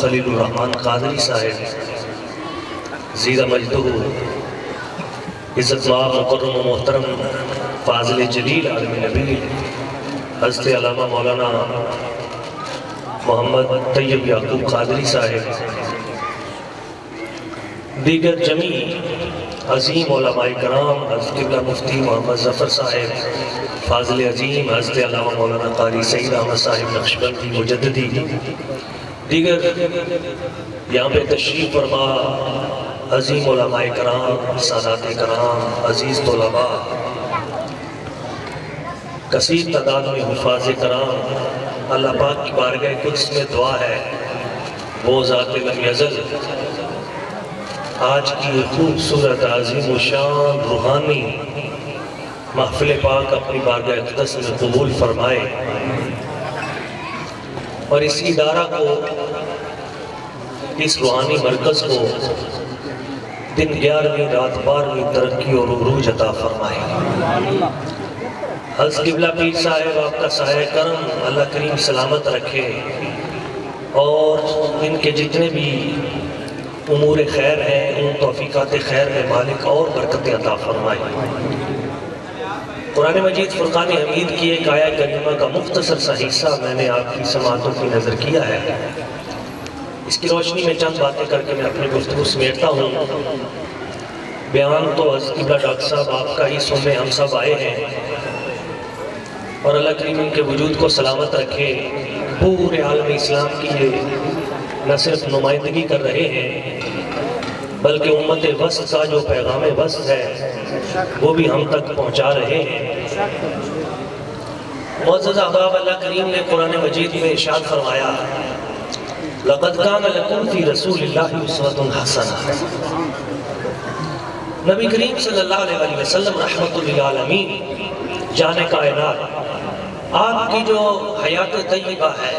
خلیل الرحمن قادری صاحب زیدہ مجدہ عزت مآب مکرم و محترم فاضل جلیل عالم نبی حضرت علامہ مولانا محمد طیب یعقوب قادری صاحب، دیگر جمیع عظیم علماء کرام، حضرت قبلہ مفتی محمد ظفر صاحب فاضل عظیم، حضرت علامہ مولانا قاری سعید احمد صاحب نقشبندی مجددی، دیگر یہاں پہ تشریف فرما عظیم علماء کرام، سادات کرام، عزیز طلباء، کثیر تعداد میں حفاظ کرام، اللہ پاک کی بارگاہ قدس میں دعا ہے وہ ذات لم یزل آج کی خوبصورت عظیم و شان روحانی محفل پاک اپنی بارگاہ قدس میں قبول فرمائے، اور اس ادارہ کو، اس روحانی مرکز کو دن 11ویں رات 12ویں ترقی اور عروج عطا فرمائے۔ حضرت قبلہ پیر صاحب آپ کا سایہ کرم اللہ کریم سلامت رکھے، اور ان کے جتنے بھی امور خیر ہیں ان توفیقات خیر میں مالک اور برکتیں عطا فرمائے۔ قرآن مجید فرقان حمید کی ایک آیہ کریمہ کا مختصر سا حصہ میں نے آپ کی سماعتوں کی نظر کیا ہے، اس کی روشنی میں چند باتیں کر کے میں اپنی گفتگو سمیٹتا ہوں۔ بیان تو حضرت قبلہ ڈاکٹر صاحب آپ کا ہی سننے ہم سب آئے ہیں، اور اللہ کریم ان کے وجود کو سلامت رکھے، پورے عالم اسلام کی یہ نہ صرف نمائندگی کر رہے ہیں بلکہ امت وسط کا جو پیغام وسط ہے وہ بھی ہم تک پہنچا رہے ہیں۔ معزز احباب، اللہ کریم نے قرآن مجید میں ارشاد فرمایا لَقَدْ كَانَ لَكُمْ فِي رَسُولِ اللَّهِ أُسْوَةٌ حَسَنَةٌ۔ نبی کریم صلی اللہ علیہ وسلم رحمت للعالمین جان کائنات، آپ کی جو حیات طیبہ ہے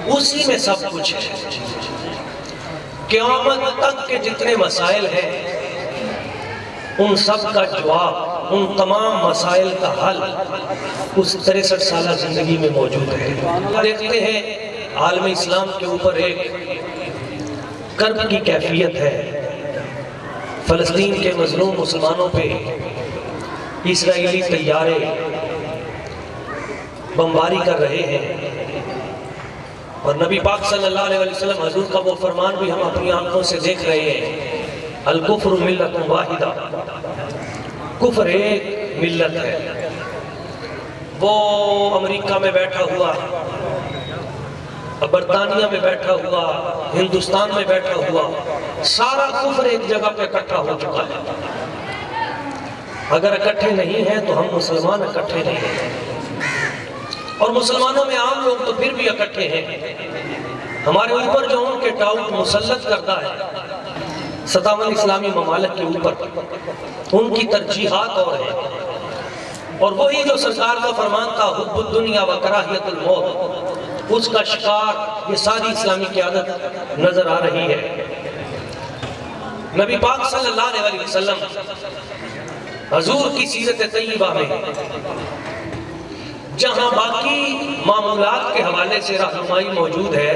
اسی میں سب کچھ ہے۔ قیامت تک کے جتنے مسائل ہیں ان سب کا جواب، ان تمام مسائل کا حل اس 63 سالہ زندگی میں موجود ہے۔ دیکھتے ہیں عالم اسلام کے اوپر ایک کرب کی کیفیت ہے، فلسطین کے مظلوم مسلمانوں پہ اسرائیلی طیارے بمباری کر رہے ہیں، اور نبی پاک صلی اللہ علیہ وسلم حضور کا وہ فرمان بھی ہم اپنی آنکھوں سے دیکھ رہے ہیں، الکفر ملت واحدہ، کفر ایک ملت ہے۔ وہ امریکہ میں بیٹھا ہوا، برطانیہ میں بیٹھا ہوا، ہندوستان میں بیٹھا ہوا، سارا کفر ایک جگہ پہ اکٹھا ہو چکا ہے۔ اگر اکٹھے نہیں ہیں تو ہم مسلمان اکٹھے نہیں ہیں، اور مسلمانوں میں عام لوگ تو پھر بھی اکٹھے ہیں۔ ہمارے اوپر جو ان کے ٹاؤٹ مسلط کرتا ہے 57 اسلامی ممالک کے اوپر، ان کی ترجیحات اور ہیں، اور وہی جو سرکار کا فرمان تھا حب الدنیا و کراہیت الموت، اس کا شکار یہ ساری اسلامی قیادت نظر آ رہی ہے۔ نبی پاک صلی اللہ علیہ وسلم حضور کی سیرت طیبہ میں جہاں باقی معمولات کے حوالے سے رہنمائی موجود ہے،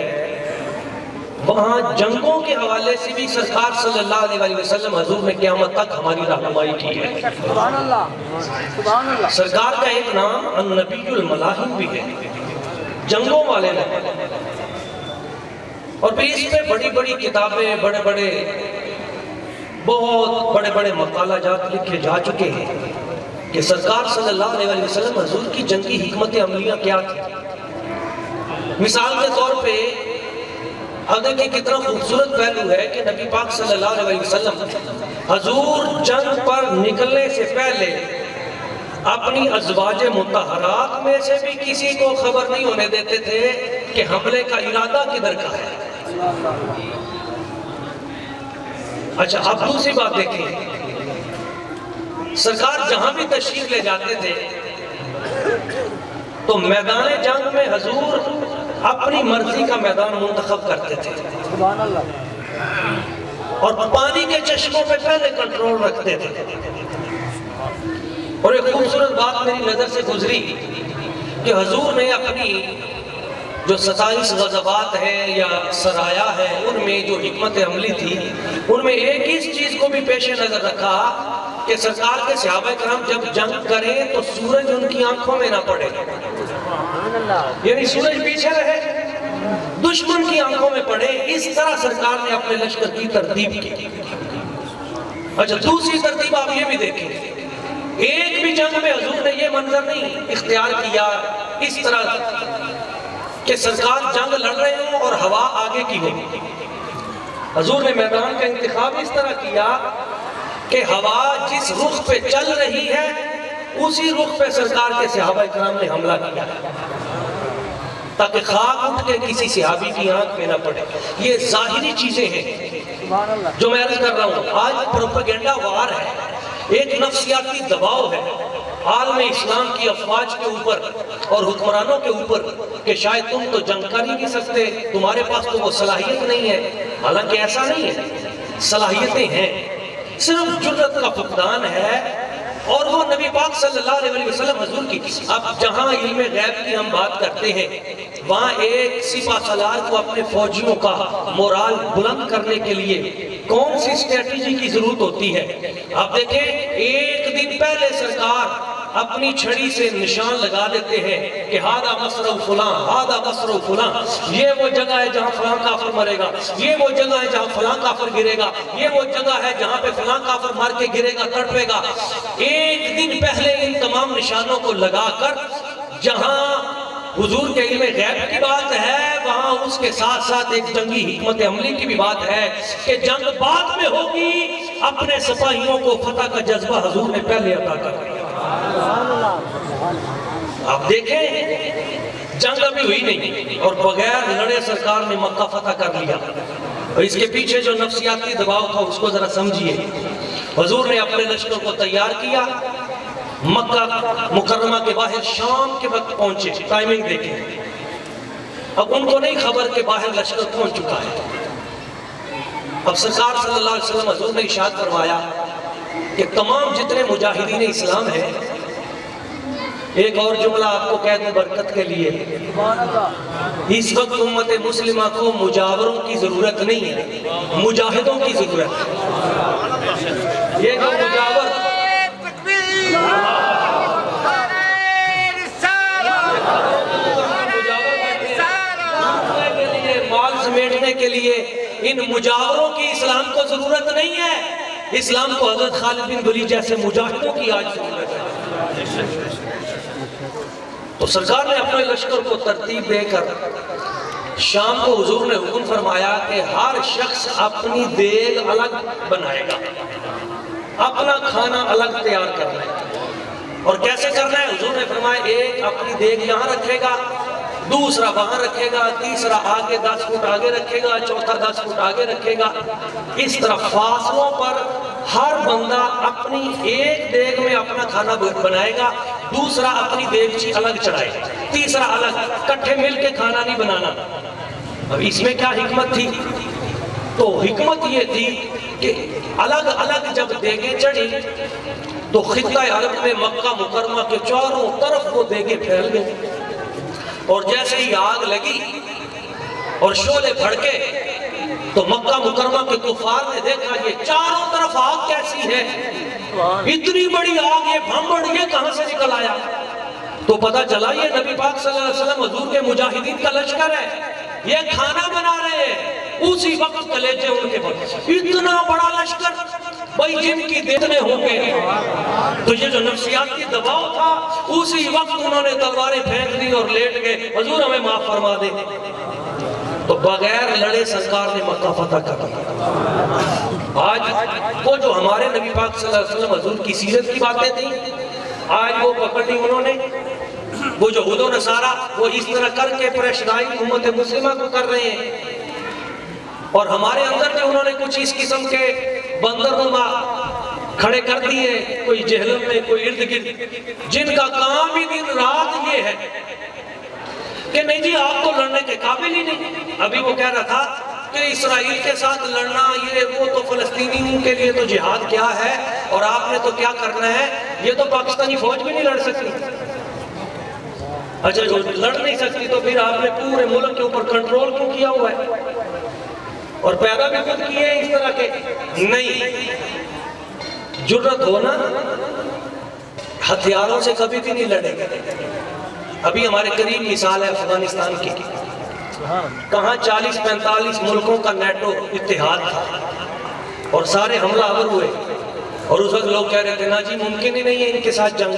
وہاں جنگوں کے حوالے سے بھی سرکار صلی اللہ علیہ وسلم حضور نے قیامت تک ہماری رہنمائی کی ہے۔ سرکار کا ایک نام النبی الملاحم بھی ہے، جنگوں والے نے، اور پھر اس پہ بڑی بڑی کتابیں، بہت بڑے مقالہ جات لکھے جا چکے ہیں کہ سرکار صلی اللہ علیہ وسلم حضور کی جنگی حکمت عملیاں کیا تھی۔ مثال کے طور پہ آگے کی کتنا خوبصورت پہلو ہے کہ نبی پاک صلی اللہ علیہ وسلم حضور جنگ پر نکلنے سے پہلے اپنی ازواج مطہرات میں سے بھی کسی کو خبر نہیں ہونے دیتے تھے کہ حملے کا ارادہ کدھر کا ہے۔ اچھا، اب دوسری بات دیکھیں، سرکار جہاں بھی تشریف لے جاتے تھے تو میدان جنگ میں حضور اپنی مرضی کا میدان منتخب کرتے تھے، اور پانی کے چشموں پہ پہلے کنٹرول رکھتے تھے۔ اور ایک خوبصورت بات میری نظر سے گزری کہ حضور نے اپنی جو 27 غزوات ہیں یا سرایا ہے، ان میں جو حکمت عملی تھی، ان میں ایک اس چیز کو بھی پیش نظر رکھا کہ سرکار کے صحابہ کرام جب جنگ کریں تو سورج ان کی آنکھوں میں نہ پڑے، یعنی سورج پیچھے رہے، دشمن کی آنکھوں میں پڑے۔ اس طرح سرکار نے اپنے لشکر کی ترتیب کی۔ اچھا، دوسری ترتیب آپ یہ بھی دیکھیں، ایک بھی جنگ میں حضور نے یہ منظر نہیں اختیار کیا اس طرح کہ سرکار جنگ لڑ رہے ہوں اور ہوا آگے کی ہو۔ حضور نے میدان کا انتخاب اس طرح کیا کہ ہوا جس رخ پہ چل رہی ہے اسی رخ پہ سرکار کے صحابہ کرام نے حملہ کیا تاکہ خاک اٹھ کے کسی صحابی کی آنکھ میں نہ پڑے۔ یہ ظاہری چیزیں ہیں جو میں عرض کر رہا ہوں۔ آج پروپیگنڈا وار ہے، ایک نفسیاتی دباؤ ہے عالم اسلام کی افواج کے اوپر اور حکمرانوں کے اوپر کہ شاید تم تو جنگ کر ہی نہیں سکتے، تمہارے پاس تو وہ صلاحیت نہیں ہے۔ حالانکہ ایسا نہیں ہے، صلاحیتیں ہیں، صرف جرأت کا فقدان ہے، اور وہ نبی پاک صلی اللہ علیہ وسلم حضور کی۔ اب جہاں علم غیب کی ہم بات کرتے ہیں، وہاں ایک سپہ سالار کو اپنے فوجیوں کا مورال بلند کرنے کے لیے کون سی اسٹریٹجی کی ضرورت ہوتی ہے؟ آپ دیکھیں، ایک دن پہلے سرکار اپنی چھڑی سے نشان لگا دیتے ہیں کہ ہادہ مصرع فلاں، ہادہ مصرع فلاں، یہ وہ جگہ ہے جہاں فلاں کافر مرے گا، یہ وہ جگہ ہے جہاں فلاں کافر گرے گا، یہ وہ جگہ ہے جہاں پہ فلاں کافر مار کے گرے گا، تڑپے گا۔ ایک دن پہلے ان تمام نشانوں کو لگا کر جہاں حضور کے علم غیب کی بات ہے، وہاں اس کے ساتھ ساتھ ایک جنگی حکمت عملی کی بھی بات ہے کہ جنگ بعد میں ہوگی، اپنے سپاہیوں کو فتح کا جذبہ حضور نے پہلے عطا کر دیا۔ آپ دیکھیں، جنگ ابھی ہوئی نہیں اور بغیر لڑے سرکار نے مکہ فتح کر لیا، اور اس کے پیچھے جو نفسیاتی دباؤ تھا اس کو ذرا سمجھیے۔ حضور نے اپنے لشکر کو تیار کیا، مکہ مکرمہ کے باہر شام کے وقت پہنچے، ٹائمنگ دیکھیں۔ اب ان کو نہیں خبر کہ باہر لشکر پہنچ چکا ہے۔ اب سرکار صلی اللہ علیہ وسلم حضور نے ارشاد فرمایا کہ تمام جتنے مجاہدین اسلام ہیں، ایک اور جملہ آپ کو کہہ دوں برکت کے لیے، اس وقت امت مسلمہ کو مجاوروں کی ضرورت نہیں ہے، مجاہدوں کی ضرورت ہے۔ یہ جو مجاور مال سمیٹنے کے لیے، ان مجاوروں کی اسلام کو ضرورت نہیں ہے، اسلام کو حضرت خالد بن ولید جیسے مجاہدوں کی آج ضرورت ہے۔ تو سرکار نے اپنے لشکر کو ترتیب دے کر شام کو حضور نے حکم فرمایا کہ ہر شخص اپنی دیگ الگ بنائے گا، اپنا کھانا الگ تیار کرنا ہے۔ اور کیسے کرنا ہے؟ حضور نے فرمایا ایک اپنی دیگ یہاں رکھے گا، دوسرا وہاں رکھے گا، تیسرا آگے 10 فٹ آگے رکھے گا، چوتھا 10 فٹ آگے رکھے گا۔ اس طرح فاصلوں پر ہر بندہ اپنی ایک دیگ میں اپنا کھانا بنائے گا، دوسرا اپنی دیگچی الگ چڑھائے گا، تیسرا الگ، کٹھے مل کے کھانا نہیں بنانا۔ اب اس میں کیا حکمت تھی؟ تو حکمت یہ تھی کہ الگ الگ جب دیگیں چڑھی تو خطہ عرب میں مکہ مکرمہ کے چاروں طرف وہ دیگیں پھیل گئیں، اور جیسے ہی آگ لگی اور شعلے بھڑکے تو مکہ مکرمہ کے کفار نے دیکھا یہ چاروں طرف آگ کیسی ہے، اتنی بڑی آگ، یہ بھمبڑ یہ کہاں سے نکل آیا؟ تو پتہ چلا یہ نبی پاک صلی اللہ علیہ وسلم حضور کے مجاہدین کا لشکر ہے، یہ کھانا بنا رہے ہیں۔ اسی وقت کلیجے ان کے پاس، اتنا بڑا لشکر، بھائی جن کی دیتنے ہوں گے۔ تو یہ جو نفسیاتی دباؤ تھا، اسی وقت انہوں نے تلواریں پھینک دی اور لیٹ گئے، حضور ہمیں معاف فرما دے۔ تو بغیر لڑے سرکار نے مکہ فتح کر دیا۔ آج وہ جو ہمارے نبی پاک صلی اللہ علیہ وسلم حضور کی سیرت کی باتیں تھیں، آج وہ پکڑ لی انہوں نے۔ وہ جو یہود و نصارہ وہ اس طرح کر کے پریشرائی امت مسلمہ کو کر رہے ہیں، اور ہمارے اندر بھی انہوں نے کچھ اس قسم کے بندرنما کھڑے کر دیے، کوئی جہلم میں، کوئی ارد گرد، جن کا کام ہی دن رات یہ ہے کہ نہیں جی آپ تو لڑنے کے قابل ہی نہیں۔ ابھی وہ کہہ رہا تھا کہ اسرائیل کے ساتھ لڑنا یہ وہ تو فلسطینیوں کے لیے تو جہاد کیا ہے، اور آپ نے تو کیا کرنا ہے، یہ تو پاکستانی فوج بھی نہیں لڑ سکتی۔ اچھا جو لڑ نہیں سکتی تو پھر آپ نے پورے ملک کے اوپر کنٹرول کیوں کیا ہوا ہے؟ اور پیدا بھی خود کیے ہیں اس طرح کے؟ نہیں، جرت ہونا ہتھیاروں سے کبھی بھی نہیں لڑے گا۔ ابھی ہمارے قریب مثال ہے افغانستان کی، کہاں 40-45 ملکوں کا نیٹو اتحاد تھا اور سارے حملہ آور ہوئے، اور اس وقت لوگ کہہ رہے تھے نا جی ممکن ہی نہیں ہے ان کے ساتھ جنگ،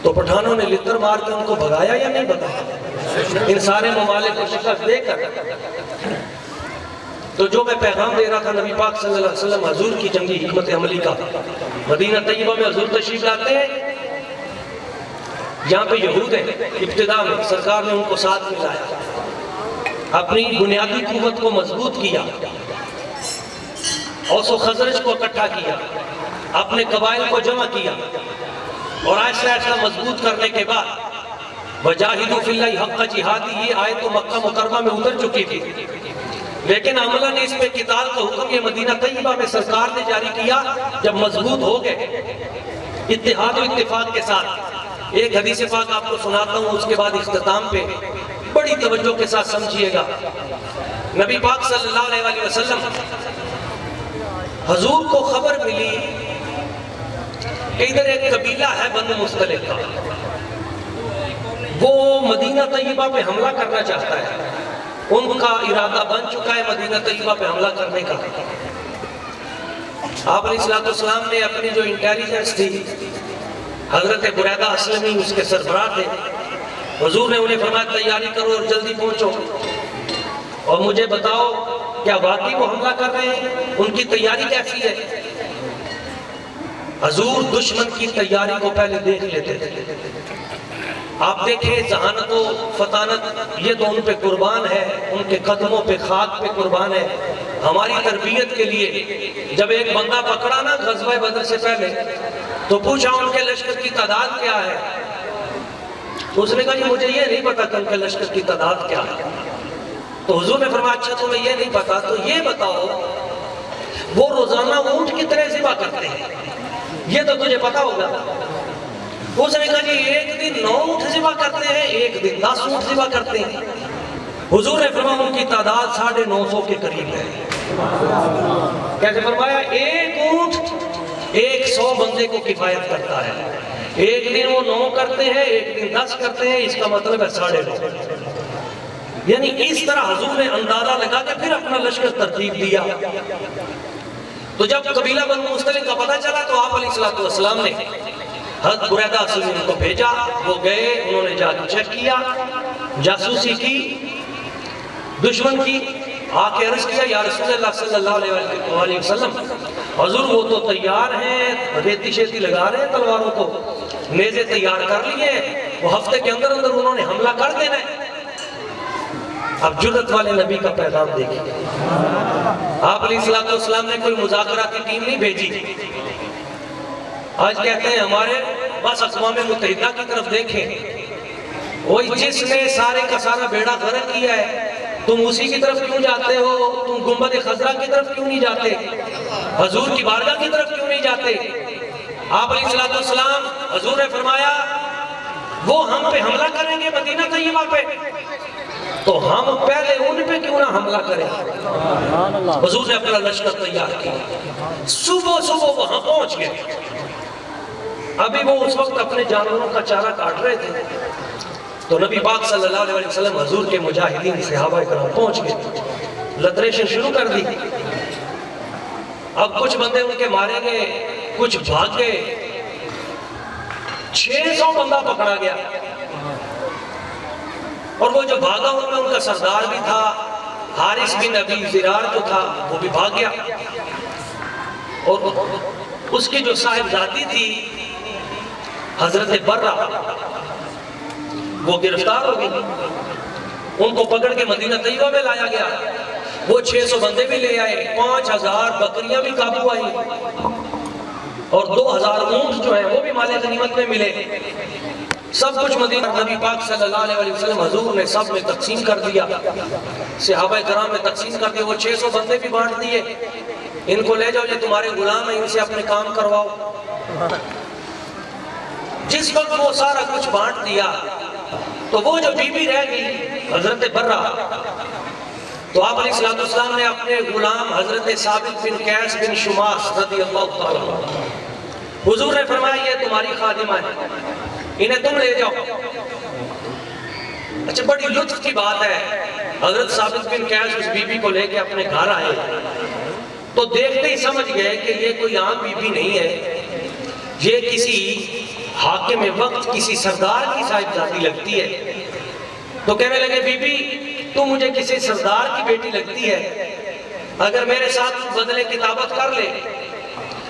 تو پٹھانوں نے لتر مار کے ان کو بھگایا یا نہیں بھگایا؟ ان سارے ممالک کو شکست دے کر۔ تو جو میں پیغام دے رہا تھا نبی پاک صلی اللہ علیہ وسلم حضور کی جنگی حکمت عملی کا، مدینہ طیبہ میں حضور تشریف لاتے ہیں، یہاں پہ یہود ہیں، ابتدا میں سرکار نے ان کو ساتھ ملایا، اپنی بنیادی قوت کو مضبوط کیا، اوس و خزرج کو اکٹھا کیا، اپنے قبائل کو جمع کیا، اور آہستہ آہستہ مضبوط کرنے کے بعد وَجَاهِدُوا فِي اللَّهِ حَقَّ جِهَادِهِ، یہ آیت تو مکہ مکرمہ میں اتر چکی تھی، لیکن عملہ نے اس پہ قتال کا حکم یہ مدینہ طیبہ میں سرکار نے جاری کیا جب مضبوط ہو گئے اتحاد و اتفاق کے ساتھ۔ ایک حدیث پاک آپ کو سناتا ہوں، اس کے بعد اختتام پہ بڑی توجہ کے ساتھ سمجھیے گا۔ نبی پاک صلی اللہ علیہ وسلم حضور کو خبر ملی کہ ادھر ایک قبیلہ ہے بنو مصطلق کا، وہ مدینہ طیبہ پہ حملہ کرنا چاہتا ہے، ان کا ارادہ بن چکا ہے مدینہ طیبہ پہ حملہ کرنے کا۔ آپ علیہ السلام نے اپنی جو انٹیلیجنس تھی، حضرت بریدہ اسلمی اس کے سربراہ تھے، حضور نے انہیں فرمایا تیاری کرو اور جلدی پہنچو اور مجھے بتاؤ کیا واقعی وہ حملہ کر رہے ہیں، ان کی تیاری کیسی ہے؟ حضور دشمن کی تیاری کو پہلے دیکھ لیتے تھے۔ آپ دیکھیں ذہانت و فطانت یہ تو ان پہ قربان ہے، ان کے قدموں پہ خاک پہ قربان ہے۔ ہماری تربیت کے لیے جب ایک بندہ پکڑا نا غزوہ بدر سے پہلے تو پوچھا ان کے لشکر کی تعداد کیا ہے، تو اس نے کہا جی مجھے یہ نہیں پتا کہ ان کے لشکر کی تعداد کیا ہے۔ تو حضور نے فرمایا اچھا تمہیں یہ نہیں پتا تو یہ بتاؤ وہ روزانہ اونٹ کتنے ذبح کرتے ہیں، یہ تو تجھے پتا ہوگا۔ اس نے کہا جی ایک دن 9 اونٹ ذبح کرتے ہیں، ایک دن 10 اونٹ ذبح کرتے ہیں۔ حضور نے فرمایا ان کی تعداد 950 کے قریب ہے۔ کیسے فرمایا؟ ایک اونٹ 100 بندے کو کفایت کرتا ہے، ایک دن وہ 9 کرتے ہیں، ایک دن 10 کرتے ہیں، اس کا مطلب ہے 9.5۔ یعنی اس طرح حضور نے اندازہ لگا کے پھر اپنا لشکر ترتیب دیا۔ تو جب قبیلہ بنو مصطلق کا پتہ چلا تو آپ علیہ السلام نے حضرت بریدہ اسلمی کو بھیجا، وہ گئے، انہوں نے جا کے چیک کیا، جاسوسی کی، دشمن کی، آ کے عرض کیا یا رسول اللہ صلی اللہ علیہ وسلم حضور وہ تو تیار ہیں، ریتی شیتی لگا رہے ہیں، تلواروں کو نیزے تیار کر لیے، وہ ہفتے کے اندر اندر انہوں نے حملہ کر دینا ہے۔ اب جرت والے نبی کا پیغام دیکھیں، آپ علیہ السلام نے کوئی مذاکراتی ٹیم نہیں بھیجی۔ آج کہتے ہیں ہمارے بس اقوام متحدہ کی طرف دیکھیں، وہی جس نے سارے کا سارا بیڑا غرق کیا ہے، تم اسی کی طرف کیوں جاتے ہو؟ تم گنبد خضرا کی طرف کیوں نہیں جاتے؟ حضور کی بارگاہ کی طرف کیوں نہیں جاتے؟ آپ علیہ السلام حضور نے فرمایا وہ ہم پہ حملہ کریں گے مدینہ طیبہ پہ، تو ہم پہلے ان پہ کیوں نہ حملہ کریں؟ حضور نے اپنا لشکر تیار کیا، صبح وہاں پہنچ گئے۔ ابھی وہ اس وقت اپنے جانوروں کا چارہ کاٹ رہے تھے تو نبی پاک صلی اللہ علیہ وسلم حضور کے مجاہدین صحابہ کرام پہنچ گئے، لتریشن شروع کر دی۔ اب کچھ بندے ان کے مارے گئے، کچھ بھاگ گئے، 600 بندہ پکڑا گیا، اور وہ جو بھاگا ان میں ان کا سردار بھی تھا، حارث بن ابی زرار جو تھا وہ بھی بھاگ گیا، اور اس کی جو صاحبزادی تھی حضرت برہ وہ گرفتار ہو گئی، ان کو پکڑ کے مدینہ طیبہ میں لایا گیا۔ وہ 600 بندے بھی لے آئے، 5000 بکریاں بھی قابو آئی، اور 2000 اونٹ جو ہیں وہ بھی مال غنیمت میں ملے۔ سب کچھ مدینہ نبی پاک صلی اللہ علیہ وسلم حضور نے سب میں تقسیم کر دیا، صحابہ کرام میں تقسیم کر دیا۔ وہ 600 بندے بھی بانٹ دیے، ان کو لے جاؤ، یہ تمہارے غلام ہیں، ان سے اپنے کام کرواؤ۔ جس وقت وہ سارا کچھ بانٹ دیا تو وہ جو بی بی رہ گئی حضرت برہ، تو آپ علیہ السلام نے اپنے غلام حضرت ثابت بن قیس بن شماس رضی اللہ تعالیٰ عنہ، حضور نے فرمایا یہ تمہاری خادمہ ہے، انہیں تم لے جاؤ۔ اچھا بڑی لطف کی بات ہے، حضرت ثابت بن قیس اس بی بی کو لے کے اپنے گھر آئے تو دیکھتے ہی سمجھ گئے کہ یہ کوئی عام بی بی نہیں ہے، یہ کسی حاکم وقت، کسی سردار کی صاحبزادی لگتی ہے۔ تو کہنے لگے بی بی تو مجھے کسی سردار کی بیٹی لگتی ہے، اگر میرے ساتھ بدلے کتابت کر لے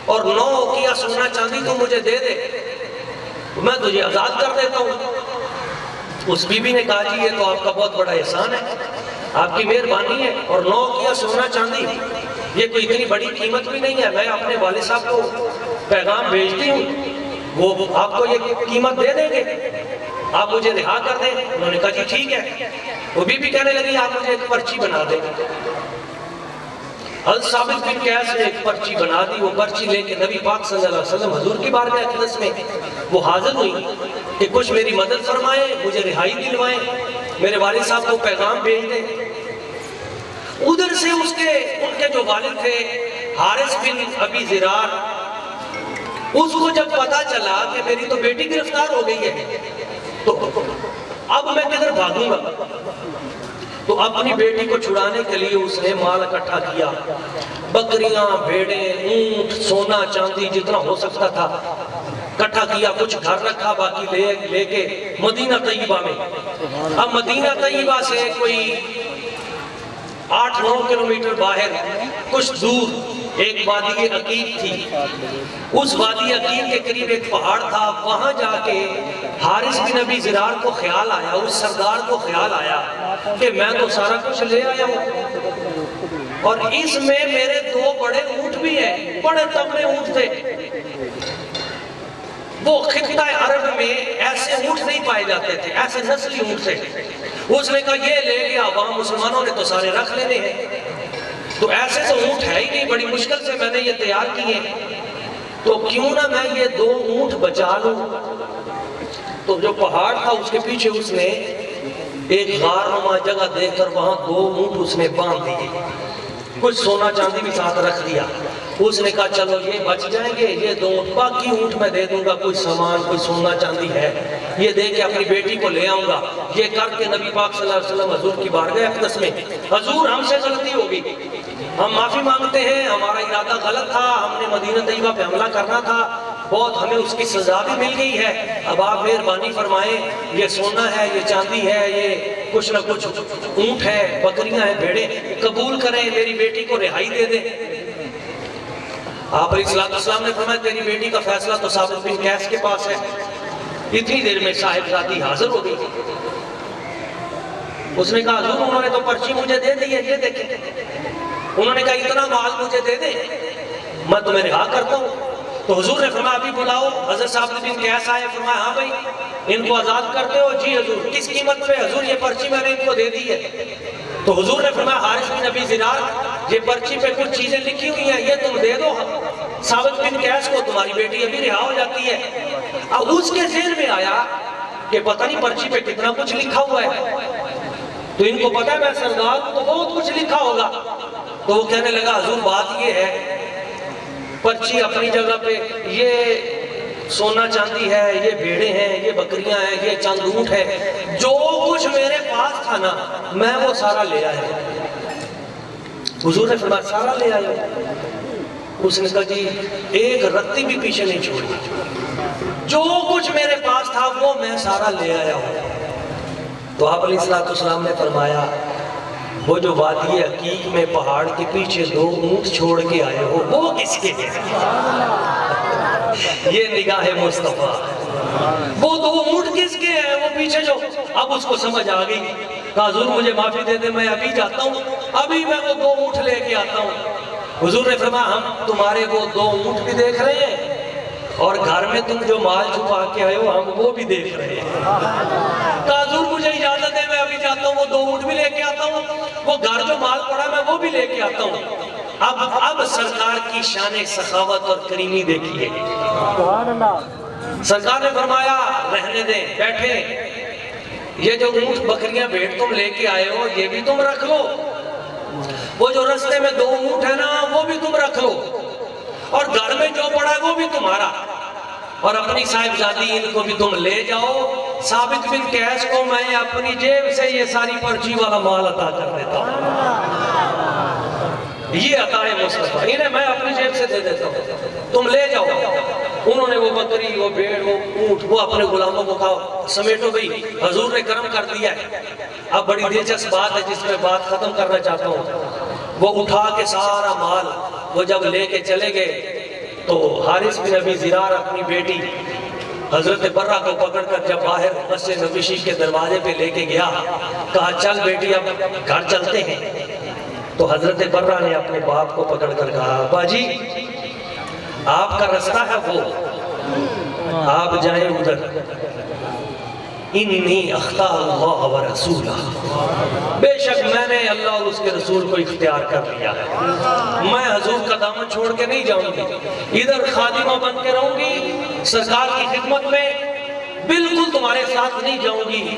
اور 9 اوقیہ سونا چاندی تو مجھے دے دے تو میں تجھے آزاد کر دیتا ہوں۔ اس بی بی نے کہا جی یہ تو آپ کا بہت بڑا احسان ہے، آپ کی مہربانی ہے، اور 9 اوقیہ سونا چاندی یہ کوئی اتنی بڑی قیمت بھی نہیں ہے، میں اپنے والد صاحب کو پیغام بھیجتی ہوں، وہ آپ کو یہ قیمت دے دیں گے، آپ مجھے رہا کر دیں۔ انہوں نے کہا جی ٹھیک ہے۔ وہ بی بی کہنے لگی آپ مجھے ایک پرچی بنا دیں۔ حضرت ثابت بن قیس نے ایک پرچی بنا دی، وہ پرچی لے کے نبی پاک صلی اللہ علیہ وسلم حضور کی بارگاہ اقدس میں وہ حاضر ہوئی کہ کچھ میری مدد فرمائیں، مجھے رہائی دلوائیں، میرے والد صاحب کو پیغام بھیج دیں۔ ادھر سے ان کے جو والد تھے حارث بن ابی زرار، اس کو جب پتا چلا کہ میری تو بیٹی گرفتار ہو گئی ہے تو اب میں کدھر بھاگوں گا، تو اپنی بیٹی کو چھڑانے کے لیے اس نے مال اکٹھا کیا، بکریاں، بھیڑیں، اونٹ، سونا چاندی جتنا ہو سکتا تھا اکٹھا کیا، کچھ گھر رکھا، باقی لے کے مدینہ طیبہ میں۔ اب مدینہ طیبہ سے کوئی 8-9 کلومیٹر باہر کچھ دور ایک وادی عقیق تھی، اس وادی عقیق کے قریب ایک پہاڑ تھا، وہاں جا کے حارث بن ابی زرار کو خیال آیا، اس سردار کو خیال آیا کہ میں تو سارا کچھ لے آیا ہوں اور اس میں میرے 2 بڑے اونٹ بھی ہیں، بڑے تگڑے اونٹ تھے، وہ خطہ عرب میں ایسے اونٹ نہیں پائے جاتے تھے، ایسے نسلی اونٹ تھے۔ اس نے کہا یہ لے گیا، وہاں مسلمانوں نے تو سارے رکھ لینے ہیں، تو ایسے تو اونٹ ہے ہی نہیں، بڑی مشکل سے میں نے یہ تیار کیے، تو کیوں نہ میں یہ 2 اونٹ بچا لوں۔ تو جو پہاڑ تھا اس کے پیچھے اس نے ایک غار نما جگہ دیکھ کر وہاں 2 اونٹ اس نے باندھ دیے، کچھ سونا چاندی بھی ساتھ رکھ دیا۔ اس نے کہا چلو یہ بچ جائیں گے، یہ 2 اونٹ، باقی اونٹ میں دے دوں گا، کوئی سامان، کوئی سونا چاندی ہے یہ دے کے اپنی بیٹی کو لے آؤں گا۔ یہ کر کے نبی پاک صلی اللہ علیہ وسلم حضور کی بارگاہ اقدس میں، حضور ہم سے غلطی ہوگی، ہم معافی مانگتے ہیں، ہمارا ارادہ غلط تھا، ہم نے مدینہ طیبہ پہ حملہ کرنا تھا، بہت ہمیں اس کی سزا بھی مل گئی ہے، اب آپ مہربانی فرمائیں، یہ سونا ہے، یہ چاندی ہے، یہ کچھ نہ کچھ اونٹ ہے، بکریاں ہیں، بھیڑیں، قبول کریں، میری بیٹی کو رہائی دے دیں۔ آپ علیہ السلام نے فرمایا تیری بیٹی کا فیصلہ تو ثابت بن قیس کے پاس ہے۔ اتنی دیر میں صاحبزادی حاضر ہو گئی، اس نے کہا حضور انہوں نے تو پرچی مجھے دے دی ہے، یہ دیکھیں، انہوں نے کہا اتنا مال مجھے دے دیں میں تمہیں رہا کرتا ہوں۔ تو حضور نے فرمایا ابھی بلاؤ۔ حضرت ثابت بن قیس آئے، فرمایا ہاں بھائی ان کو آزاد کرتے ہو؟ جی حضور۔ کس قیمت پہ؟ حضور یہ پرچی میں نے ان کو دے دی ہے۔ تو حضور نے فرمایا حارث بن ابی زرار یہ پرچی پہ کچھ چیزیں لکھی ہوئی ہیں، یہ تم دے دو ثابت بن قیس کو، تمہاری بیٹی ابھی رہا ہو جاتی ہے۔ اب اس کے ذہن میں آیا کہ پتہ نہیں پرچی پہ کتنا کچھ لکھا ہوا ہے، تو ان کو پتہ ہے میں سردار ہوں تو بہت کچھ لکھا ہوگا۔ تو وہ کہنے لگا حضور بات یہ ہے پرچی اپنی جگہ پہ، یہ سونا چاندی ہے، یہ بھیڑیں ہیں، یہ بکریاں ہیں، یہ چند اونٹ ہے، جو کچھ میرے پاس تھا نا میں وہ سارا لے آیا۔ حضور نے فرمایا سارا لے آیا؟ اس نے کہا جی ایک رتی بھی پیچھے نہیں چھوڑی، جو کچھ میرے پاس تھا وہ میں سارا لے آیا ہوں۔ تو آپ علیہ السلام نے فرمایا وہ جو وادی عقیق میں پہاڑ کے پیچھے 2 اونٹ چھوڑ کے آئے ہو وہ کس کے ہیں؟ یہ نگاہ مصطفیٰ، وہ 2 اونٹ کس کے ہیں؟ وہ پیچھے جو، اب اس کو سمجھ آ گئی، کہا حضور مجھے معافی دے دے، میں ابھی جاتا ہوں، ابھی میں وہ 2 اونٹ لے کے آتا ہوں۔ حضور نے فرمایا ہم تمہارے وہ 2 اونٹ بھی دیکھ رہے ہیں اور گھر میں تم جو مال چھپا کے آئے ہو ہم وہ بھی دیکھ رہے ہیں۔ کہا حضور مجھے اجازت ہے میں ابھی جاتا ہوں، وہ 2 اونٹ بھی لے کے آتا ہوں، وہ گھر جو مال پڑا میں وہ بھی لے کے آتا ہوں۔ اب سرکار کی شان سخاوت اور کریمی دیکھیے۔ سرکار نے فرمایا رہنے دیں، بیٹھے۔ یہ جو اونٹ بکریاں بھیڑ تم لے کے آئے ہو یہ بھی تم رکھ لو، وہ جو رستے میں 2 اونٹ ہے نا وہ بھی تم رکھ لو، اور گھر میں جو پڑا ہے وہ بھی تمہارا، اور اپنی صاحبزادی ان کو بھی تم لے جاؤ، ثابت بن قیس کو میں اپنی جیب سے یہ ساری پرچی والا مال عطا کر دیتا ہوں، یہ عطا ہے مصطفیٰ، انہیں میں اپنی جیب سے دے دیتا ہوں، تم لے جاؤ۔ انہوں نے وہ بکری، وہ بھیڑ، وہ اونٹ، وہ اپنے غلاموں کو کہا سمیٹو بھئی، حضور نے کرم کر دیا ہے۔ اب بڑی دلچسپ بات ہے جس میں بات ختم کرنا چاہتا ہوں، وہ اٹھا کے سارا مال وہ جب لے کے چلے گئے تو حارث بن ابی زرار اپنی بیٹی حضرت برہ کو پکڑ کر جب باہر مسجد نبوی کے دروازے پہ لے کے گیا، کہا چل بیٹی اب گھر چلتے ہیں، تو حضرت برہ نے اپنے باپ کو پکڑ کر کہا ابا جی آپ کا رستہ ہے وہ، آپ جائیں ادھر، انی اختار اللہ و رسولہ، بے شک میں نے اللہ اور اس کے رسول کو اختیار کر لیا ہے، میں حضور کا دامن چھوڑ کے نہیں جاؤں گی، ادھر خادمہ بن کے رہوں گی، سرکار کی خدمت میں بالکل تمہارے ساتھ نہیں جاؤں گی۔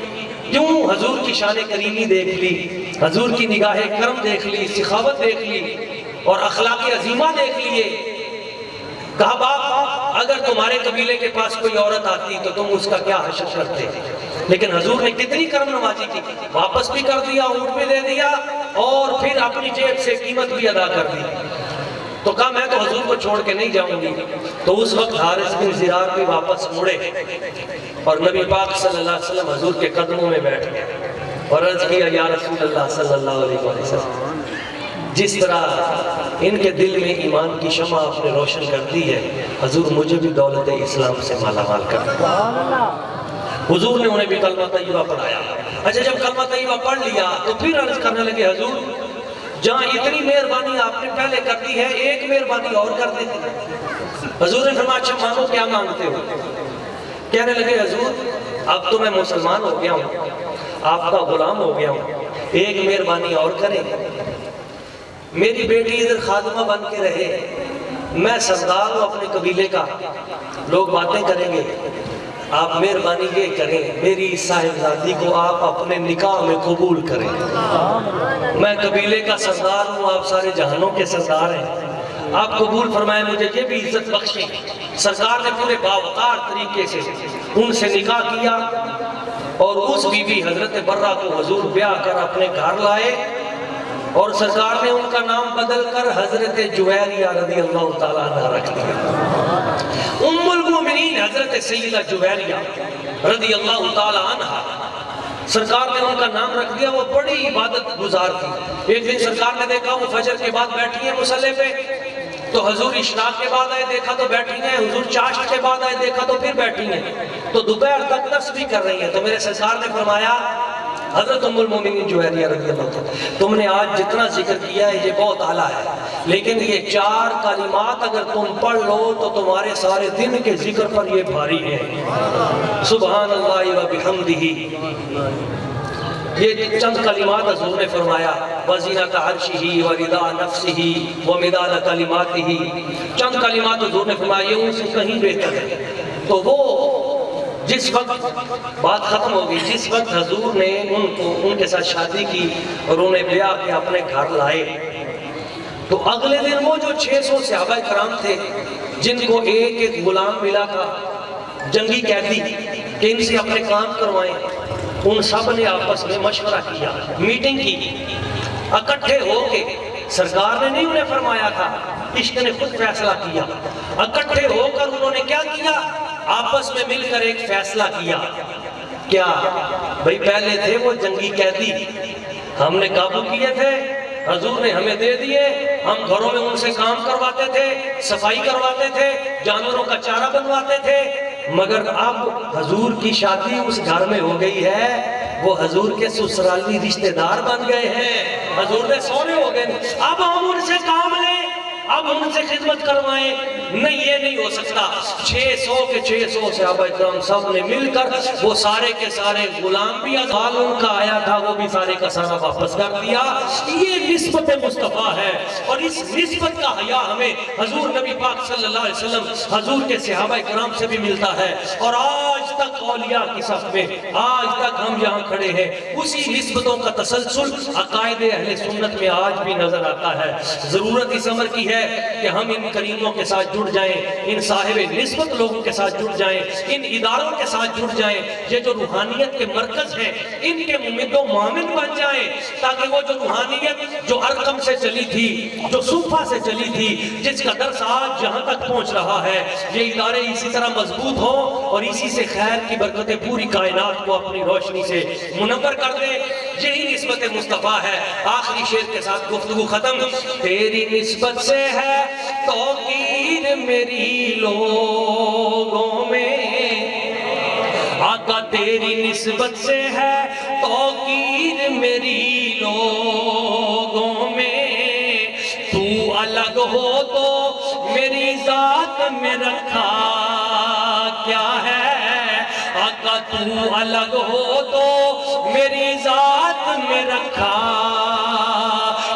کیوں؟ حضور کی شان کریمی دیکھ لی، حضور کی نگاہ کرم دیکھ لی، سخاوت دیکھ لی اور اخلاق عظیمہ دیکھ لیے۔ کہا باپ اگر تمہارے قبیلے کے پاس کوئی عورت آتی تو تم اس کا کیا حشر کرتے، لیکن حضور نے کتنی کرم نوازی کی، واپس بھی کر دیا، اونٹ بھی دے دیا اور پھر اپنی جیب سے قیمت بھی ادا کر دی، تو کہا میں تو حضور کو چھوڑ کے نہیں جاؤں گی۔ تو اس وقت حارث بن زرار بھی واپس مڑے اور نبی پاک صلی اللہ علیہ وسلم حضور کے قدموں میں بیٹھ گئے اور عرض کیا یا رسول اللہ صلی اللہ علیہ وسلم، جس طرح ان کے دل میں ایمان کی شمع آپ نے روشن کر دی ہے، حضور مجھے بھی دولت اسلام سے مالا مال کر دیا۔ حضور نے انہیں بھی کلمہ طیبہ پڑھایا۔ اچھا جب کلمہ طیبہ پڑھ لیا تو پھر عرض کرنے لگے حضور جہاں اتنی مہربانی آپ نے پہلے کر دی ہے ایک مہربانی اور کر دیتے۔ حضور نے فرمایا اچھا مانگو کیا مانگتے ہو؟ کہنے لگے حضور اب تو میں مسلمان ہو گیا ہوں، آپ کا غلام ہو گیا ہوں، ایک مہربانی اور کریں، میری بیٹی ادھر خادمہ بن کے رہے، میں سردار ہوں اپنے قبیلے کا، لوگ باتیں کریں گے، آپ مہربانی یہ کریں میری صاحبزادی کو آپ اپنے نکاح میں قبول کریں، میں قبیلے کا سردار ہوں، آپ سارے جہانوں کے سردار ہیں، آپ قبول فرمائیں، مجھے یہ بھی عزت بخشیں۔ سرکار نے پورے باوقار طریقے سے ان سے نکاح کیا اور اس بی بی حضرت برہ کو حضور بیاہ کر اپنے گھر لائے اور سرکار نے ان کا نام بدل کر حضرت جویریہ رضی اللہ تعالیٰ عنہ رکھ دیا۔ ام المومنین حضرت سیدہ جویریہ رضی اللہ تعالیٰ عنہ، سرکار نے ان کا نام رکھ دیا، وہ بڑی عبادت گزار تھی۔ ایک دن سرکار نے دیکھا وہ فجر کے بعد بیٹھی ہیں مصلی پہ، تو حضور اشراق کے بعد آئے دیکھا تو بیٹھی ہیں، حضور چاشت کے بعد آئے دیکھا تو پھر بیٹھی ہیں، تو دوپہر تک تسبیح کر رہی ہیں، تو میرے سرکار نے فرمایا حضرت ام المومنین جویریہ رضی اللہ تعالیٰ تم نے آج جتنا ذکر کیا ہے یہ بہت اعلیٰ ہے، لیکن یہ 4 کلمات اگر تم پڑھ لو تو تمہارے سارے دن کے ذکر پر یہ بھاری ہے، سبحان اللہ و بحمدہ، یہ چند کلمات حضور نے فرمایا وزینۃ عرشہ ورضا نفسہ ومداد کلماتہ، چند کلمات حضور نے فرمایا یہ ان سے کہیں بہتر ہے۔ تو وہ جس وقت بات ختم ہو گئی، جس وقت حضور نے ان کے ساتھ شادی کی اور انہیں بیاہ کے اپنے گھر لائے، تو اگلے دن وہ جو 600 صحابہ کرام تھے جن کو ایک ایک غلام ملا تھا جنگی قیدی کہ ان سے اپنے کام کروائیں، ان سب نے آپس میں مشورہ کیا، میٹنگ کی، اکٹھے ہو کے، سرکار نے نہیں انہیں فرمایا تھا، عشق نے خود فیصلہ کیا، اکٹھے ہو کر انہوں نے کیا کیا، آپس میں مل کر ایک فیصلہ کیا، کیا بھئی پہلے تھے وہ جنگی قیدی، ہم نے قابو کیے تھے، حضور نے ہمیں دے دیے، ہم گھروں میں ان سے کام کرواتے تھے، صفائی کرواتے تھے، جانوروں کا چارہ بنواتے تھے، مگر اب حضور کی شادی اس گھر میں ہو گئی ہے، وہ حضور کے سسرالی رشتہ دار بن گئے ہیں، حضور نے سونے ہو گئے، اب ہم ان سے کام لیں اب ان سے خدمت کروائیں، نہیں یہ نہیں ہو سکتا۔ 600 کے 600 صحابہ کرام سب نے مل کر وہ سارے کے سارے غلام بھی ازوال ان کا آیا تھا وہ بھی سارے کا سارا واپس کر دیا۔ یہ نسبت مصطفیٰ ہے، اور اس نسبت کا حیا ہمیں حضور نبی پاک صلی اللہ علیہ وسلم حضور کے صحابہ کرام سے بھی ملتا ہے، اور آج تک اولیاء کی صف میں آج تک ہم یہاں کھڑے ہیں، اسی نسبتوں کا تسلسل عقائد اہل سنت میں آج بھی نظر آتا ہے۔ ضرورت اس امر کی ہے کہ ہم ان کریموں کے ساتھ جڑ جائیں، ان صاحب نسبت لوگوں کے ساتھ جڑ جائیں، ان اداروں کے ساتھ جڑ جائیں، یہ جو روحانیت کے مرکز ہیں ان کے ممد و معاون بن جائیں، تاکہ وہ جو روحانیت جو ارقم سے چلی تھی، جو صوفہ سے چلی تھی، جس کا درس آج جہاں تک پہنچ رہا ہے، یہ ادارے اسی طرح مضبوط ہوں اور اسی سے خیر کی برکتیں پوری کائنات کو اپنی روشنی سے منور کر دیں۔ یہی نسبت مصطفیٰ ہے۔ آخری شعر کے ساتھ گفتگو ختم۔ تیری نسبت سے ہے توقیر میری لوگوں میں، آقا تیری نسبت سے ہے توقیر میری لوگوں میں، تو الگ ہو تو میری ذات میں رکھا کیا ہے، آقا تو الگ ہو تو میری ذات میں رکھا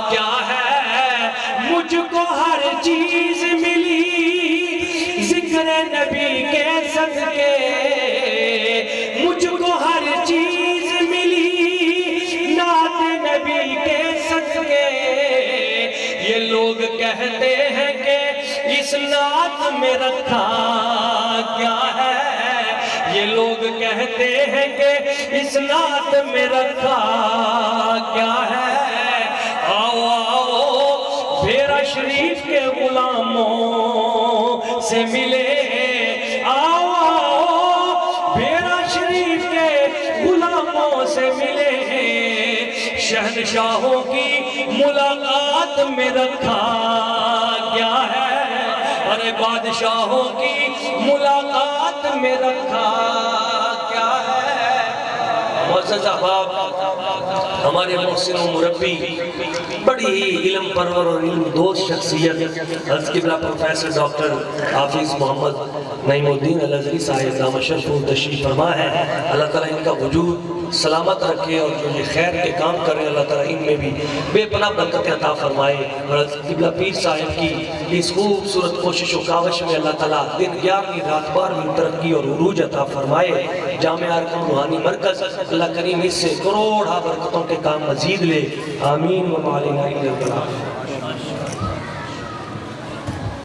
کیا ہے، مجھ کو ہر چیز ملی ذکر نبی کے صدقے، مجھ کو ہر چیز ملی نعت نبی کے صدقے، یہ لوگ کہتے ہیں کہ اس نعت میں رکھا کیا ہے، یہ لوگ کہتے ہیں کہ اس نعت میں رکھا کیا ہے، آؤ آؤ بھیرا شریف کے غلاموں سے ملے، آؤ آؤ بھیرا شریف کے غلاموں سے ملے، شہنشاہوں کی ملاقات میں رکھا کیا ہے، ارے بادشاہوں کی ملاقات میں رکھا کیا ہے۔ معزز احباب، ہمارے محسن و مربی، بڑی ہی علم پرور اور علم دوست شخصیت حضرت قبلہ پروفیسر ڈاکٹر حافظ محمد نعیم الدین الازہری صاحب دامت شرفہ تشریف فرما ہے۔ اللہ تعالیٰ ان کا وجود سلامت رکھے، اور جو یہ خیر کے کام کر رہے ہیں اللہ تعالیٰ ان میں بھی بے پناہ برکتیں عطا فرمائے، اور حضرت قبلہ پیر صاحب کی اس خوبصورت کوشش و کاوش میں اللہ تعالیٰ دن 11ویں رات 12ویں ترقی اور عروج عطا فرمائے۔ جامعہ ارقم روحانی مرکز اللہ کریم اس سے کروڑہ برکتوں کے کام مزید لے، آمین و معلنا